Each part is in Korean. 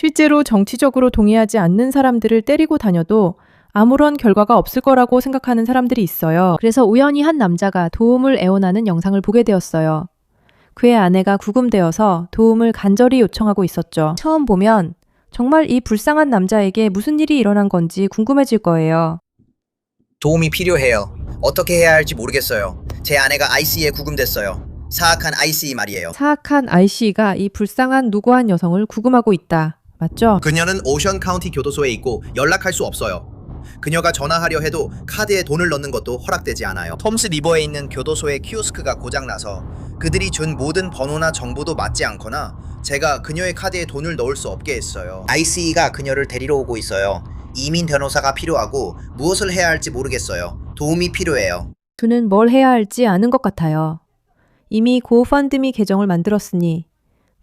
실제로 정치적으로 동의하지 않는 사람들을 때리고 다녀도 아무런 결과가 없을 거라고 생각하는 사람들이 있어요. 그래서 우연히 한 남자가 도움을 애원하는 영상을 보게 되었어요. 그의 아내가 구금되어서 도움을 간절히 요청하고 있었죠. 처음 보면 정말 이 불쌍한 남자에게 무슨 일이 일어난 건지 궁금해질 거예요. 도움이 필요해요. 어떻게 해야 할지 모르겠어요. 제 아내가 IC에 구금됐어요. 사악한 IC 말이에요. 사악한 IC가 이 불쌍한 누구한 여성을 구금하고 있다. 맞죠? 그녀는 오션 카운티 교도소에 있고 연락할 수 없어요. 그녀가 전화하려 해도 카드에 돈을 넣는 것도 허락되지 않아요. 톰스 리버에 있는 교도소의 키오스크가 고장나서 그들이 준 모든 번호나 정보도 맞지 않거나 제가 그녀의 카드에 돈을 넣을 수 없게 했어요. IC가 그녀를 데리러 오고 있어요. 이민 변호사가 필요하고 무엇을 해야 할지 모르겠어요. 도움이 필요해요. 그는 뭘 해야 할지 아는 것 같아요. 이미 고펀드미 계정을 만들었으니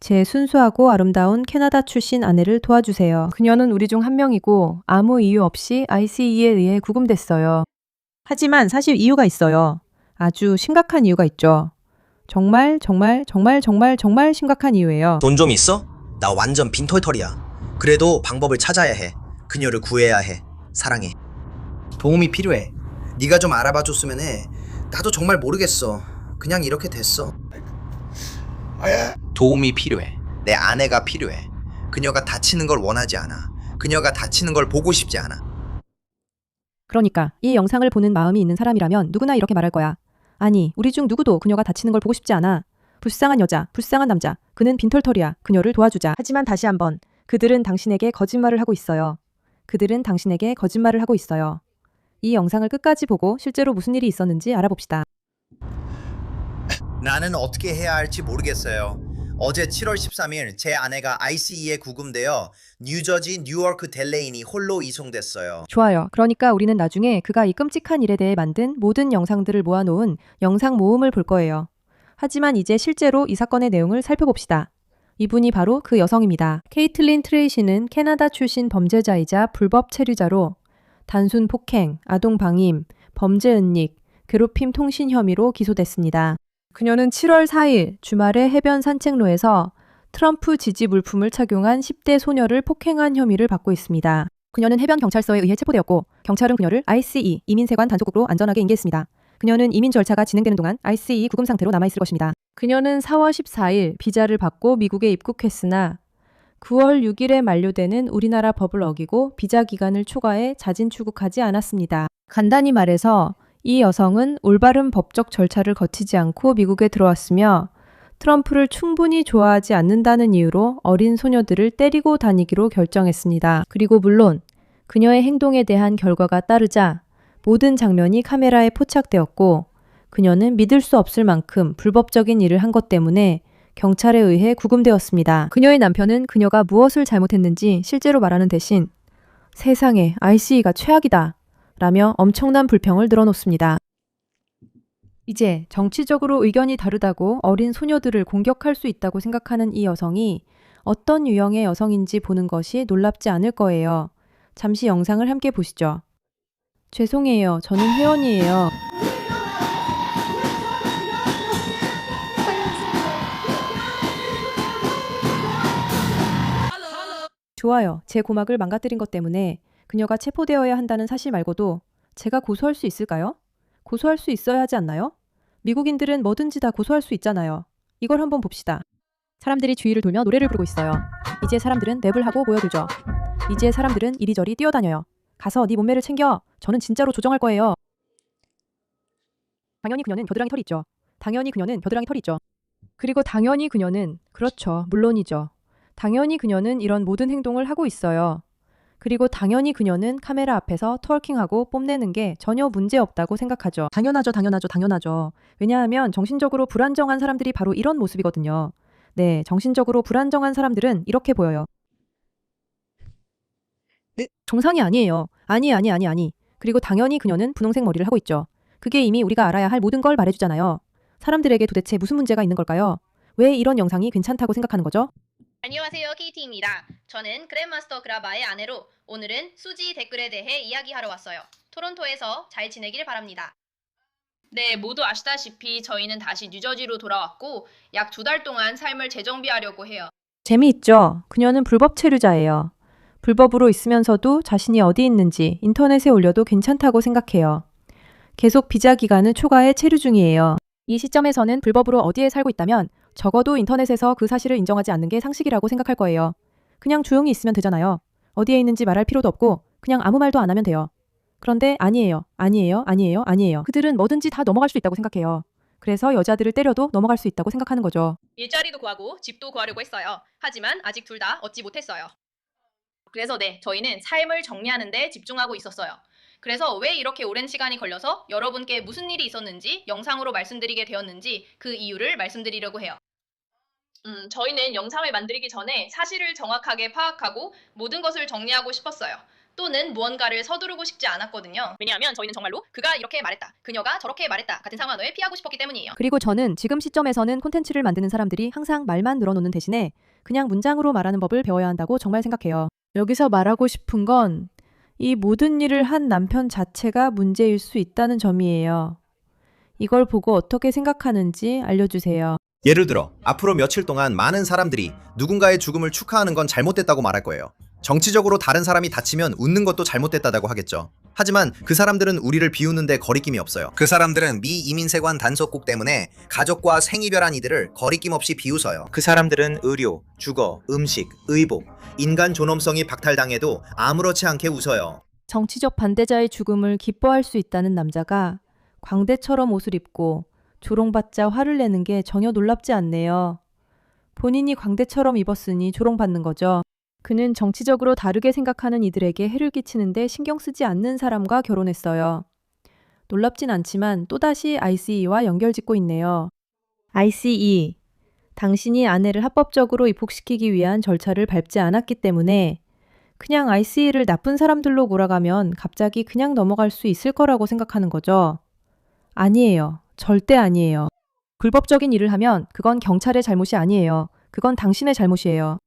제 순수하고 아름다운 캐나다 출신 아내를 도와주세요. 그녀는 우리 중 한 명이고 아무 이유 없이 ICE에 의해 구금됐어요. 하지만 사실 이유가 있어요. 아주 심각한 이유가 있죠. 정말 심각한 이유예요. 돈 좀 있어? 나 완전 빈털털이야. 그래도 방법을 찾아야 해. 그녀를 구해야 해. 사랑해. 도움이 필요해. 네가 좀 알아봐 줬으면 해. 나도 정말 모르겠어. 그냥 이렇게 됐어. 도움이 필요해. 내 아내가 필요해. 그녀가 다치는 걸 원하지 않아. 그녀가 다치는 걸 보고 싶지 않아. 그러니까 이 영상을 보는 마음이 있는 사람이라면 누구나 이렇게 말할 거야. 아니, 우리 중 누구도 그녀가 다치는 걸 보고 싶지 않아. 불쌍한 여자, 불쌍한 남자, 그는 빈털털이야. 그녀를 도와주자. 하지만 다시 한번, 그들은 당신에게 거짓말을 하고 있어요. 그들은 당신에게 거짓말을 하고 있어요. 이 영상을 끝까지 보고 실제로 무슨 일이 있었는지 알아봅시다. 나는 어떻게 해야 할지 모르겠어요. 어제 7월 13일 제 아내가 ICE에 구금되어 뉴저지 뉴워크 델레인이 홀로 이송됐어요. 좋아요. 그러니까 우리는 나중에 그가 이 끔찍한 일에 대해 만든 모든 영상들을 모아놓은 영상 모음을 볼 거예요. 하지만 이제 실제로 이 사건의 내용을 살펴봅시다. 이분이 바로 그 여성입니다. 케이틀린 트레이시는 캐나다 출신 범죄자이자 불법 체류자로 단순 폭행, 아동 방임, 범죄 은닉, 괴롭힘 통신 혐의로 기소됐습니다. 그녀는 7월 4일 주말에 해변 산책로에서 트럼프 지지 물품을 착용한 10대 소녀를 폭행한 혐의를 받고 있습니다. 그녀는 해변 경찰서에 의해 체포되었고 경찰은 그녀를 ICE 이민세관 단속국으로 안전하게 인계했습니다. 그녀는 이민 절차가 진행되는 동안 ICE 구금 상태로 남아있을 것입니다. 그녀는 4월 14일 비자를 받고 미국에 입국했으나 9월 6일에 만료되는 우리나라 법을 어기고 비자 기간을 초과해 자진 출국하지 않았습니다. 간단히 말해서 이 여성은 올바른 법적 절차를 거치지 않고 미국에 들어왔으며 트럼프를 충분히 좋아하지 않는다는 이유로 어린 소녀들을 때리고 다니기로 결정했습니다. 그리고 물론 그녀의 행동에 대한 결과가 따르자 모든 장면이 카메라에 포착되었고 그녀는 믿을 수 없을 만큼 불법적인 일을 한 것 때문에 경찰에 의해 구금되었습니다. 그녀의 남편은 그녀가 무엇을 잘못했는지 실제로 말하는 대신 세상에 ICE가 최악이다 라며 엄청난 불평을 늘어놓습니다. 이제 정치적으로 의견이 다르다고 어린 소녀들을 공격할 수 있다고 생각하는 이 여성이 어떤 유형의 여성인지 보는 것이 놀랍지 않을 거예요. 잠시 영상을 함께 보시죠. 죄송해요. 저는 회원이에요. 좋아요. 제 고막을 망가뜨린 것 때문에 그녀가 체포되어야 한다는 사실 말고도 제가 고소할 수 있을까요? 고소할 수 있어야 하지 않나요? 미국인들은 뭐든지 다 고소할 수 있잖아요. 이걸 한번 봅시다. 사람들이 주위를 돌며 노래를 부르고 있어요. 이제 사람들은 랩을 하고 모여들죠. 이제 사람들은 이리저리 뛰어다녀요. 가서 네 몸매를 챙겨. 저는 진짜로 조정할 거예요. 당연히 그녀는 겨드랑이 털이 있죠. 당연히 그녀는 겨드랑이 털이 있죠. 그리고 당연히 그녀는 그렇죠. 물론이죠. 당연히 그녀는 이런 모든 행동을 하고 있어요. 그리고 당연히 그녀는 카메라 앞에서 트월킹하고 뽐내는 게 전혀 문제없다고 생각하죠. 당연하죠. 왜냐하면 정신적으로 불안정한 사람들이 바로 이런 모습이거든요. 네, 정신적으로 불안정한 사람들은 이렇게 보여요. 네, 정상이 아니에요. 아니. 그리고 당연히 그녀는 분홍색 머리를 하고 있죠. 그게 이미 우리가 알아야 할 모든 걸 말해주잖아요. 사람들에게 도대체 무슨 문제가 있는 걸까요? 왜 이런 영상이 괜찮다고 생각하는 거죠? 안녕하세요, KT입니다. 저는 그랜마스터 그라바의 아내로 오늘은 수지 댓글에 대해 이야기하러 왔어요. 토론토에서 잘 지내길 바랍니다. 네, 모두 아시다시피 저희는 다시 뉴저지로 돌아왔고 약 2달 동안 삶을 재정비하려고 해요. 재미있죠? 그녀는 불법 체류자예요. 불법으로 있으면서도 자신이 어디 있는지 인터넷에 올려도 괜찮다고 생각해요. 계속 비자 기간을 초과해 체류 중이에요. 이 시점에서는 불법으로 어디에 살고 있다면 적어도 인터넷에서 그 사실을 인정하지 않는 게 상식이라고 생각할 거예요. 그냥 조용히 있으면 되잖아요. 어디에 있는지 말할 필요도 없고 그냥 아무 말도 안 하면 돼요. 그런데 아니에요. 아니에요. 아니에요. 아니에요. 그들은 뭐든지 다 넘어갈 수 있다고 생각해요. 그래서 여자들을 때려도 넘어갈 수 있다고 생각하는 거죠. 일자리도 구하고 집도 구하려고 했어요. 하지만 아직 둘 다 얻지 못했어요. 그래서 네, 저희는 삶을 정리하는 데 집중하고 있었어요. 그래서 왜 이렇게 오랜 시간이 걸려서 여러분께 무슨 일이 있었는지 영상으로 말씀드리게 되었는지 그 이유를 말씀드리려고 해요. 저희는 영상을 만들기 전에 사실을 정확하게 파악하고 모든 것을 정리하고 싶었어요. 또는 무언가를 서두르고 싶지 않았거든요. 왜냐하면 저희는 정말로 그가 이렇게 말했다, 그녀가 저렇게 말했다 같은 상황을 피하고 싶었기 때문이에요. 그리고 저는 지금 시점에서는 콘텐츠를 만드는 사람들이 항상 말만 늘어놓는 대신에 그냥 문장으로 말하는 법을 배워야 한다고 정말 생각해요. 여기서 말하고 싶은 건 이 모든 일을 한 남편 자체가 문제일 수 있다는 점이에요. 이걸 보고 어떻게 생각하는지 알려주세요. 예를 들어 앞으로 며칠 동안 많은 사람들이 누군가의 죽음을 축하하는 건 잘못됐다고 말할 거예요. 정치적으로 다른 사람이 다치면 웃는 것도 잘못됐다고 하겠죠. 하지만 그 사람들은 우리를 비웃는데 거리낌이 없어요. 그 사람들은 미 이민세관 단속국 때문에 가족과 생이별한 이들을 거리낌 없이 비웃어요. 그 사람들은 의료, 주거, 음식, 의복, 인간 존엄성이 박탈당해도 아무렇지 않게 웃어요. 정치적 반대자의 죽음을 기뻐할 수 있다는 남자가 광대처럼 옷을 입고 조롱받자 화를 내는 게 전혀 놀랍지 않네요. 본인이 광대처럼 입었으니 조롱받는 거죠. 그는 정치적으로 다르게 생각하는 이들에게 해를 끼치는데 신경 쓰지 않는 사람과 결혼했어요. 놀랍진 않지만 또다시 ICE와 연결짓고 있네요. ICE. 당신이 아내를 합법적으로 입국시키기 위한 절차를 밟지 않았기 때문에 그냥 ICE를 나쁜 사람들로 몰아가면 갑자기 그냥 넘어갈 수 있을 거라고 생각하는 거죠. 아니에요. 절대 아니에요. 불법적인 일을 하면 그건 경찰의 잘못이 아니에요. 그건 당신의 잘못이에요.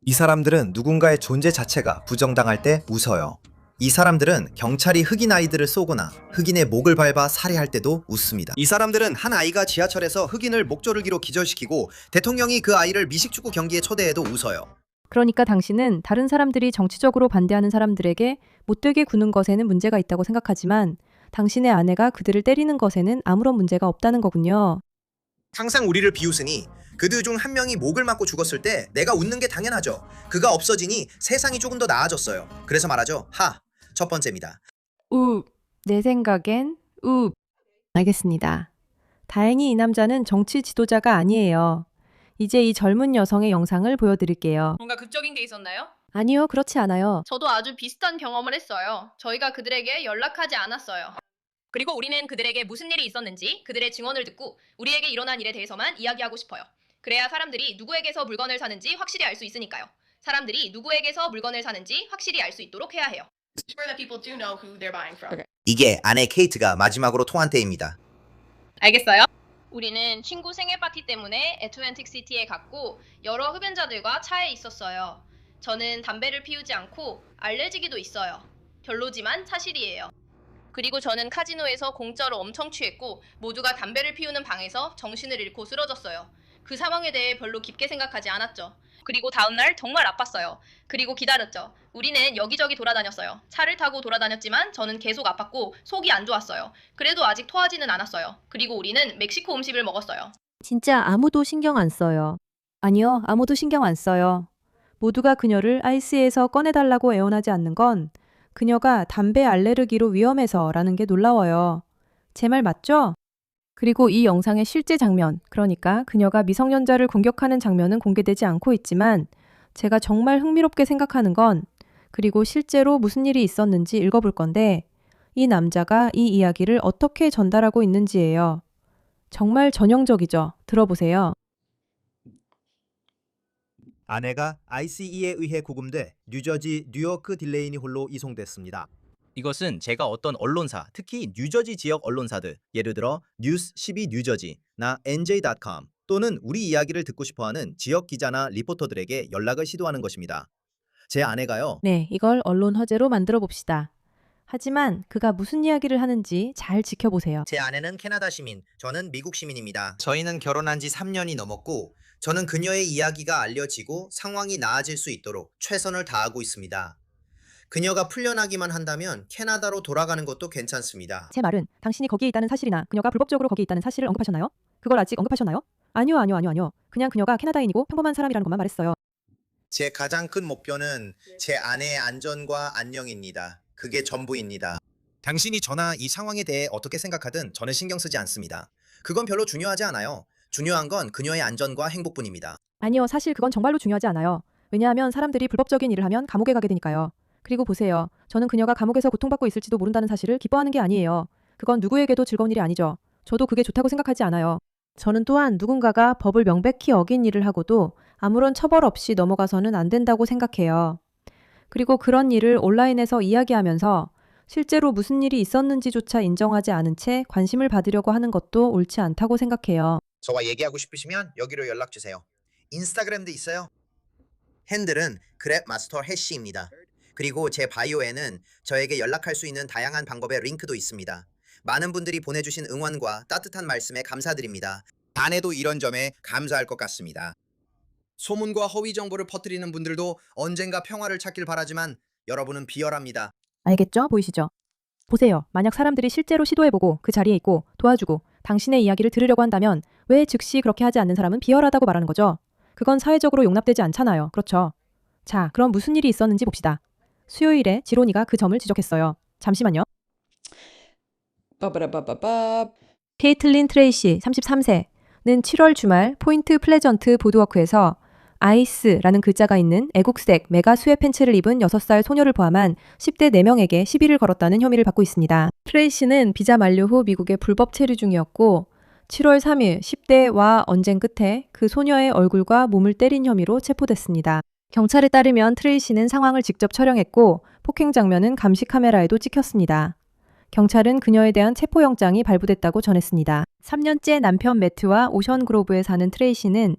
이 사람들은 누군가의 존재 자체가 부정당할 때 웃어요. 이 사람들은 경찰이 흑인 아이들을 쏘거나 흑인의 목을 밟아 살해할 때도 웃습니다. 이 사람들은 한 아이가 지하철에서 흑인을 목조르기로 기절시키고 대통령이 그 아이를 미식축구 경기에 초대해도 웃어요. 그러니까 당신은 다른 사람들이 정치적으로 반대하는 사람들에게 못되게 구는 것에는 문제가 있다고 생각하지만 당신의 아내가 그들을 때리는 것에는 아무런 문제가 없다는 거군요. 항상 우리를 비웃으니 그들 중 한 명이 목을 맞고 죽었을 때 내가 웃는 게 당연하죠. 그가 없어지니 세상이 조금 더 나아졌어요. 그래서 말하죠. 첫 번째입니다. 내 생각엔 알겠습니다. 다행히 이 남자는 정치 지도자가 아니에요. 이제 이 젊은 여성의 영상을 보여드릴게요. 뭔가 극적인 게 있었나요? 아니요, 그렇지 않아요. 저도 아주 비슷한 경험을 했어요. 저희가 그들에게 연락하지 않았어요. 그리고 우리는 그들에게 무슨 일이 있었는지 그들의 증언을 듣고 우리에게 일어난 일에 대해서만 이야기하고 싶어요. 그래야 사람들이 누구에게서 물건을 사는지 확실히 알 수 있으니까요. 사람들이 누구에게서 물건을 사는지 확실히 알 수 있도록 해야 해요. sure that people do know who they're buying from. 이게 아내 케이트가 마지막으로 통한 때입니다. 알겠어요? 우리는 친구 생일 파티 때문에 애틀랜틱 시티에 갔고 여러 흡연자들과 차에 있었어요. 저는 담배를 피우지 않고 알레르기도 있어요. 별로지만 사실이에요. 그리고 저는 카지노에서 공짜로 엄청 취했고 모두가 담배를 피우는 방에서 정신을 잃고 쓰러졌어요. 그 상황에 대해 별로 깊게 생각하지 않았죠. 그리고 다음날 정말 아팠어요. 그리고 기다렸죠. 우리는 여기저기 돌아다녔어요. 차를 타고 돌아다녔지만 저는 계속 아팠고 속이 안 좋았어요. 그래도 아직 토하지는 않았어요. 그리고 우리는 멕시코 음식을 먹었어요. 진짜 아무도 신경 안 써요. 아니요, 아무도 신경 안 써요. 모두가 그녀를 IC에서 꺼내달라고 애원하지 않는 건 그녀가 담배 알레르기로 위험해서라는 게 놀라워요. 제 말 맞죠? 그리고 이 영상의 실제 장면, 그러니까 그녀가 미성년자를 공격하는 장면은 공개되지 않고 있지만 제가 정말 흥미롭게 생각하는 건 그리고 실제로 무슨 일이 있었는지 읽어볼 건데 이 남자가 이 이야기를 어떻게 전달하고 있는지예요. 정말 전형적이죠. 들어보세요. 아내가 ICE에 의해 구금돼 뉴저지 뉴요크 딜레이니 홀로 이송됐습니다. 이것은 제가 어떤 언론사, 특히 뉴저지 지역 언론사들, 예를 들어 뉴스 12 뉴저지나 NJ.com 또는 우리 이야기를 듣고 싶어하는 지역 기자나 리포터들에게 연락을 시도하는 것입니다. 제 아내가요. 네, 이걸 언론 화제로 만들어 봅시다. 하지만 그가 무슨 이야기를 하는지 잘 지켜보세요. 제 아내는 캐나다 시민, 저는 미국 시민입니다. 저희는 결혼한 지 3년이 넘었고 저는 그녀의 이야기가 알려지고 상황이 나아질 수 있도록 최선을 다하고 있습니다. 그녀가 풀려나기만 한다면 캐나다로 돌아가는 것도 괜찮습니다. 제 말은 당신이 거기에 있다는 사실이나 그녀가 불법적으로 거기에 있다는 사실을 언급하셨나요? 그걸 아직 언급하셨나요? 아니요. 그냥 그녀가 캐나다인이고 평범한 사람이라는 것만 말했어요. 제 가장 큰 목표는 제 아내의 안전과 안녕입니다. 그게 전부입니다. 당신이 저나 이 상황에 대해 어떻게 생각하든 저는 신경 쓰지 않습니다. 그건 별로 중요하지 않아요. 중요한 건 그녀의 안전과 행복뿐입니다. 아니요, 사실 그건 정말로 중요하지 않아요. 왜냐하면 사람들이 불법적인 일을 하면 감옥에 가게 되니까요. 그리고 보세요. 저는 그녀가 감옥에서 고통받고 있을지도 모른다는 사실을 기뻐하는 게 아니에요. 그건 누구에게도 즐거운 일이 아니죠. 저도 그게 좋다고 생각하지 않아요. 저는 또한 누군가가 법을 명백히 어긴 일을 하고도 아무런 처벌 없이 넘어가서는 안 된다고 생각해요. 그리고 그런 일을 온라인에서 이야기하면서 실제로 무슨 일이 있었는지조차 인정하지 않은 채 관심을 받으려고 하는 것도 옳지 않다고 생각해요. 저와 얘기하고 싶으시면 여기로 연락 주세요. 인스타그램도 있어요. 핸들은 그랩마스터 해시입니다. 그리고 제 바이오에는 저에게 연락할 수 있는 다양한 방법의 링크도 있습니다. 많은 분들이 보내주신 응원과 따뜻한 말씀에 감사드립니다. 아내도 이런 점에 감사할 것 같습니다. 소문과 허위 정보를 퍼뜨리는 분들도 언젠가 평화를 찾길 바라지만 여러분은 비열합니다. 알겠죠? 보이시죠? 보세요. 만약 사람들이 실제로 시도해보고 그 자리에 있고 도와주고 당신의 이야기를 들으려고 한다면 왜 즉시 그렇게 하지 않는 사람은 비열하다고 말하는 거죠? 그건 사회적으로 용납되지 않잖아요. 그렇죠? 자, 그럼 무슨 일이 있었는지 봅시다. 수요일에 지로니가 그 점을 지적했어요. 잠시만요. 케이틀린 트레이시 33세는 7월 주말 포인트 플레전트 보드워크에서 아이스라는 글자가 있는 애국색 메가 수의 팬츠를 입은 6살 소녀를 포함한 10대 4명에게 시비를 걸었다는 혐의를 받고 있습니다. 트레이시는 비자 만료 후 미국에 불법 체류 중이었고 7월 3일 10대와 언쟁 끝에 그 소녀의 얼굴과 몸을 때린 혐의로 체포됐습니다. 경찰에 따르면 트레이시는 상황을 직접 촬영했고 폭행 장면은 감시 카메라에도 찍혔습니다. 경찰은 그녀에 대한 체포영장이 발부됐다고 전했습니다. 3년째 남편 매트와 오션그로브에 사는 트레이시는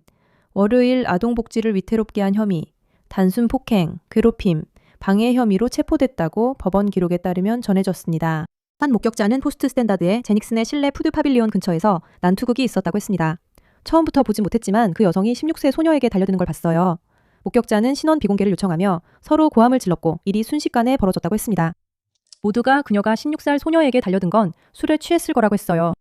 월요일 아동복지를 위태롭게 한 혐의, 단순 폭행, 괴롭힘, 방해 혐의로 체포됐다고 법원 기록에 따르면 전해졌습니다. 한 목격자는 포스트 스탠다드의 제닉슨의 실내 푸드 파빌리온 근처에서 난투극이 있었다고 했습니다. 처음부터 보지 못했지만 그 여성이 16세 소녀에게 달려드는 걸 봤어요. 목격자는 신원 비공개를 요청하며 서로 고함을 질렀고 일이 순식간에 벌어졌다고 했습니다. 모두가 그녀가 16살 소녀에게 달려든 건 술에 취했을 거라고 했어요.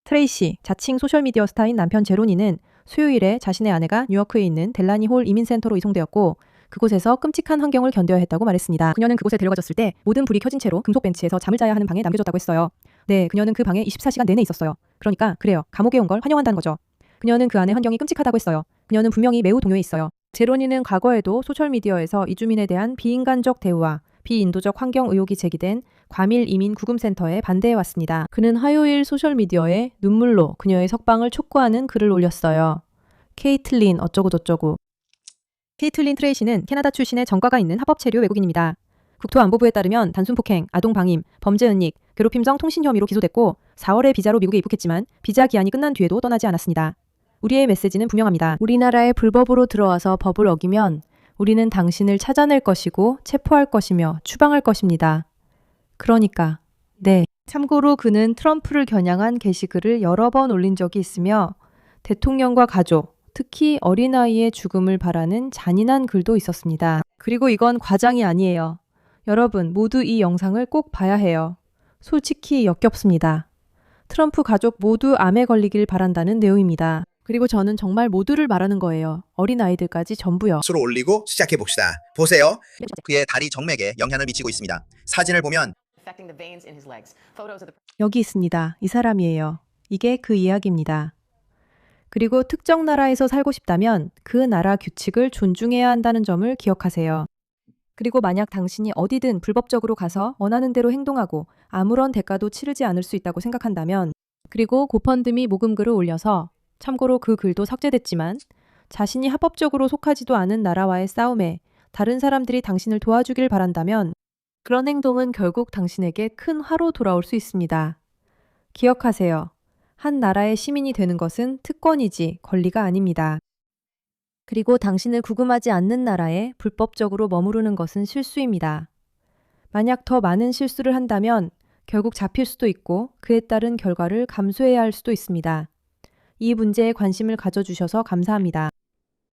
트레이시, 자칭 소셜미디어 스타인 남편 제로니는 수요일에 자신의 아내가 뉴요크에 있는 델라니 홀 이민센터로 이송되었고 그곳에서 끔찍한 환경을 견뎌야 했다고 말했습니다. 그녀는 그곳에 데려가졌을 때 모든 불이 켜진 채로 금속 벤치에서 잠을 자야 하는 방에 남겨졌다고 했어요. 네, 그녀는 그 방에 24시간 내내 있었어요. 그러니까 그래요. 감옥에 온 걸 환영한다는 거죠. 그녀는 그 안의 환경이 끔찍하다고 했어요. 그녀는 분명히 매우 동요해 있어요. 제로니는 과거에도 소셜미디어에서 이주민에 대한 비인간적 대우와 비인도적 환경 의혹이 제기된 과밀 이민 구금센터에 반대해왔습니다. 그는 화요일 소셜미디어에 눈물로 그녀의 석방을 촉구하는 글을 올렸어요. 케이틀린 어쩌고저쩌고. 케이틀린 트레이시는 캐나다 출신의 전과가 있는 합법체류 외국인입니다. 국토안보부에 따르면 단순폭행, 아동방임, 범죄은닉, 괴롭힘성 통신 혐의로 기소됐고 4월에 비자로 미국에 입국했지만 비자 기한이 끝난 뒤에도 떠나지 않았습니다. 우리의 메시지는 분명합니다. 우리나라에 불법으로 들어와서 법을 어기면 우리는 당신을 찾아낼 것이고 체포할 것이며 추방할 것입니다. 그러니까 네. 참고로 그는 트럼프를 겨냥한 게시글을 여러 번 올린 적이 있으며 대통령과 가족, 특히 어린아이의 죽음을 바라는 잔인한 글도 있었습니다. 그리고 이건 과장이 아니에요. 여러분 모두 이 영상을 꼭 봐야 해요. 솔직히 역겹습니다. 트럼프 가족 모두 암에 걸리길 바란다는 내용입니다. 그리고 저는 정말 모두를 말하는 거예요. 어린아이들까지 전부요. 수로 올리고 시작해봅시다. 보세요. 그의 다리 정맥에 영향을 미치고 있습니다. 사진을 보면 affecting the veins in his legs. Photos of the 여기 있습니다. 이 사람이에요. 이게 그 이야기입니다. 그리고 특정 나라에서 살고 싶다면 그 나라 규칙을 존중해야 한다는 점을 기억하세요. 그리고 만약 당신이 어디든 불법적으로 가서 원하는 대로 행동하고 아무런 대가도 치르지 않을 수 있다고 생각한다면 그리고 고펀드미 모금글을 올려서 참고로 그 글도 삭제됐지만 자신이 합법적으로 속하지도 않은 나라와의 싸움에 다른 사람들이 당신을 도와주길 바란다면 그런 행동은 결국 당신에게 큰 화로 돌아올 수 있습니다. 기억하세요. 한 나라의 시민이 되는 것은 특권이지 권리가 아닙니다. 그리고 당신을 구금하지 않는 나라에 불법적으로 머무르는 것은 실수입니다. 만약 더 많은 실수를 한다면 결국 잡힐 수도 있고 그에 따른 결과를 감수해야 할 수도 있습니다. 이 문제에 관심을 가져주셔서 감사합니다.